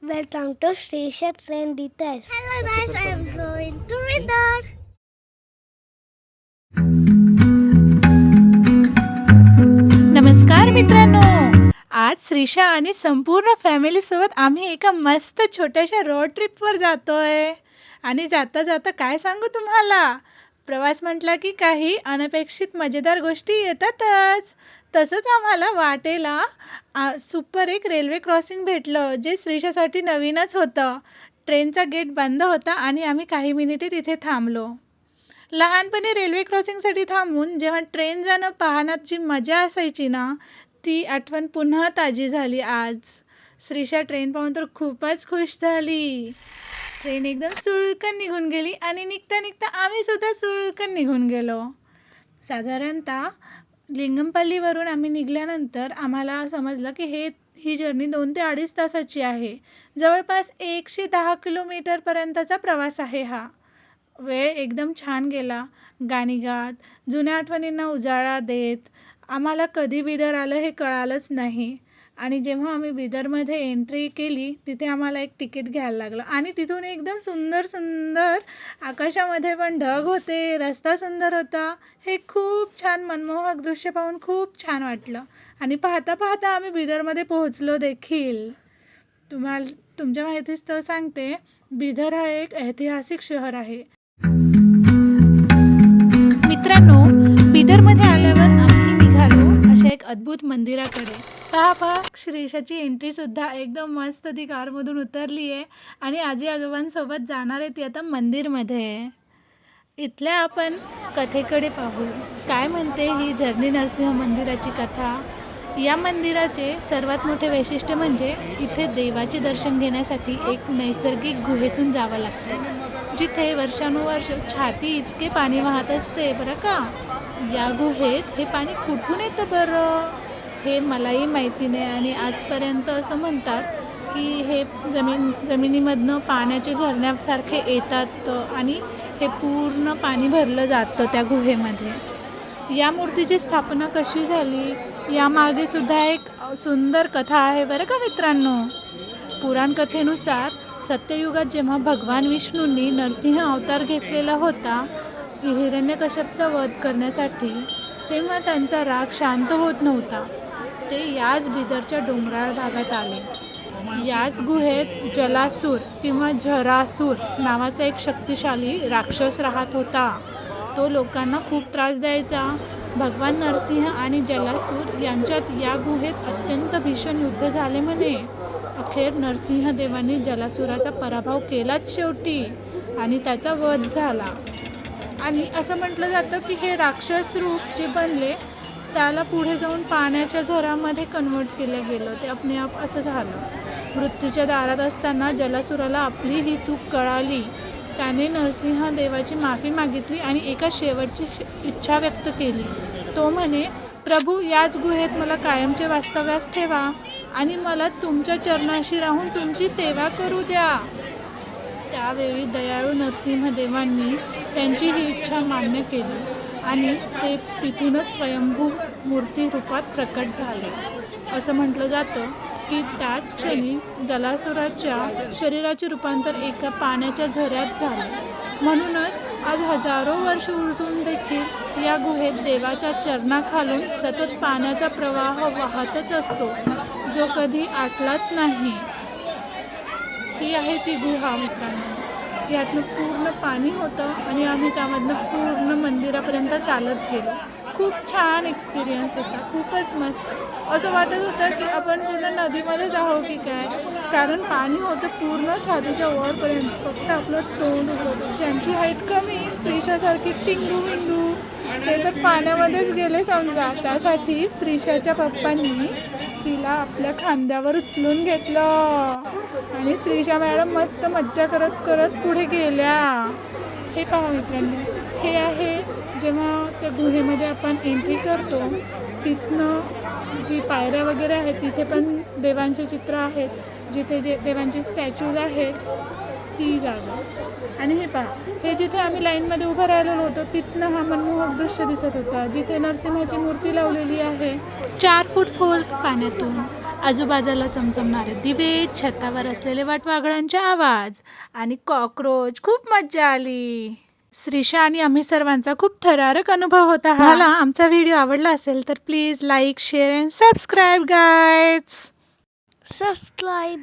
Welcome to Srisha Train Details. Hello guys, I am going to Vidar. नमस्कार मित्रांनो, आज श्रीषा आणि संपूर्ण फॅमिलीसोबत आम्ही एका मस्त छोट्याशा रोड ट्रिपवर जातोय. आणि जाता जाता काय सांगू तुम्हाला, प्रवास म्हटला की काही अनपेक्षित मजेदार गोष्टी येतातच. तसंच आम्हाला वाटेला सुपर एक रेल्वे क्रॉसिंग भेटलं, जे श्रीषासाठी नवीनच होतं. ट्रेनचा गेट बंद होता आणि आम्ही काही मिनिटे तिथे थांबलो. लहानपणी रेल्वे क्रॉसिंगसाठी थांबून जेव्हा ट्रेन जाणं पाहण्यात जी मजा असायची ना, ती आठवण पुन्हा ताजी झाली आज. श्रीषा ट्रेन पाहून तर खूपच खुश झाली. ट्रेन एकदम सुळकन निघून गेली आणि निघता निघता आम्हीसुद्धा सुळकन निघून गेलो. साधारणतः लिंगमपल्लीवरून आम्ही निघाल्यानंतर आम्हाला समजलं की ही जर्नी 2 ते 2.5 तासाची आहे. जवळपास 110 किलोमीटरपर्यंतचा प्रवास आहे हा. वेळ एकदम छान गेला. गाणी गात, जुन्या आठवणींना उजाळा देत आम्हाला कधी बिदर आलं हे कळालंच नाही. आणि जेव्हा आम्ही बिदरमध्ये एंट्री केली, तिथे आम्हाला एक तिकीट घ्यायला लागलं. आणि तिथून एकदम सुंदर सुंदर आकाशामध्ये पण ढग होते, रस्ता सुंदर होता. हे खूप छान मनमोहक दृश्य पाहून खूप छान वाटलं. आणि पाहता पाहता आम्ही बिदरमध्ये पोहोचलो देखील. तुमच्या माहितीच तर सांगते, बिदर हा एक ऐतिहासिक शहर आहे. मित्रांनो, बिदरमध्ये आल्यावर आम्ही निघालो अशा एक अद्भुत मंदिराकडे. पहा, श्रीषाची एंट्रीसुद्धा एकदम मस्त ती कारमधून उतरली आहे आणि आजी आजोबांसोबत जाणार आहे ती आता मंदिरमध्ये. इथल्या आपण कथेकडे पाहू. काय म्हणते ही झरणी नरसिंह मंदिराची कथा. या मंदिराचे सर्वात मोठे वैशिष्ट्य म्हणजे इथे देवाचे दर्शन घेण्यासाठी एक नैसर्गिक गुहेतून जावं लागतं, जिथे वर्षानुवर्ष छाती इतके पाणी वाहत असते बरं का. या गुहेत हे पाणी कुठून येतं बरं, हे मलाही माहिती नाही. आणि आजपर्यंत असं म्हणतात की हे जमिनीमधनं पाण्याचे झरण्यासारखे येतात आणि हे पूर्ण पाणी भरलं जातं त्या गुहेमध्ये. या मूर्तीची स्थापना कशी झाली यामागे सुद्धा एक सुंदर कथा आहे बरं का मित्रांनो. पुराणकथेनुसार सत्ययुगात जेव्हा भगवान विष्णूंनी नरसिंह अवतार घेतलेला होता हिरण्यकश्यपचा वध करण्यासाठी, तेव्हा त्यांचा राग शांत होत नव्हता. ते याच बिदरच्या डोंगराळ भागात आले. याच गुहेत जलासूर किंवा झरासूर नावाचा एक शक्तिशाली राक्षस राहत होता. तो लोकांना खूप त्रास द्यायचा. भगवान नरसिंह आणि जलासूर यांच्यात या गुहेत अत्यंत भीषण युद्ध झाले म्हणे. अखेर नरसिंहदेवांनी जलासुराचा पराभव केलाच शेवटी आणि त्याचा वध झाला. आणि असं म्हटलं जातं की हे राक्षस रूप जे बनले त्याला पुढे जाऊन पाण्याच्या झरामध्ये कन्वर्ट केलं गेलं. ते आपणे आप असं झालं. मृत्यूच्या दारात असताना जलासुराला आपली ही चूक कळाली. त्याने नरसिंह देवाची माफी मागितली आणि एका शेवटची इच्छा व्यक्त केली. तो म्हणे, प्रभू, याच गुहेत मला कायमचे वास्तव्यास ठेवा आणि मला तुमच्या चरणाशी राहून तुमची सेवा करू द्या. त्यावेळी दयाळू नरसिंहदेवांनी त्यांची ही इच्छा मान्य केली आणि ते तिथूनच स्वयंभू मूर्ती रूपात प्रकट झाले. असं म्हटलं जातं की त्याच क्षणी जलासुराच्या शरीराचे रूपांतर एका पाण्याच्या झऱ्यात झाले. म्हणूनच आज हजारो वर्ष उलटून देखील या गुहेत देवाच्या चरणाखालून सतत पाण्याचा प्रवाह वाहतच असतो, जो कधी आटलाच नाही. ही आहे ती गुहा मित्रांनो. यातनं पूर्ण पाणी होतं आणि आम्ही त्यामधनं पूर्ण मंदिरापर्यंत चालत गेलो. खूप छान एक्सपिरियन्स होता, खूपच मस्त. असं वाटत होतं की आपण पूर्ण नदीमध्येच आहो की काय, कारण पाणी होतं पूर्ण छातीच्या वरपर्यंत. फक्त आपलं तोंड होतं. ज्यांची हाईट कमी, श्रीषासारखी टिंगू विंगू, ते तर पाण्यामध्येच गेले समजा. त्यासाठी श्रीषाच्या पप्पांनी तिला आपल्या खांद्यावर उचलून घेतलं आणि श्रीषा मॅडम मस्त मज्जा करत करत पुढे गेल्या. हे पहा मित्रांनो, हे आहे जेव्हा त्या गुहेमध्ये आपण एंट्री करतो, तिथनं जी पायऱ्या वगैरे आहेत तिथे पण देवांचे चित्र आहेत, जिथे जे देवांचे स्टॅच्यूज आहेत ती जागा. आणि हे पहा, हे जिथे आम्ही लाईनमध्ये उभं राहिलेलो होतो तिथनं हा मनमोहक दृश्य दिसत होता, जिथे नरसिंहाची मूर्ती लावलेली आहे 4 फूट खोल पाण्यातून. आजूबाजूला चमचमणारे दिवे, छतावर असलेले वटवाघळांचे आवाज आणि कॉकरोच. खूप मज्जा आली. श्रीषा आणि आम्ही सर्वांचा खूप थरारक अनुभव होता. मला आमचा व्हिडिओ आवडला असेल तर please like, share and subscribe guys. Subscribe.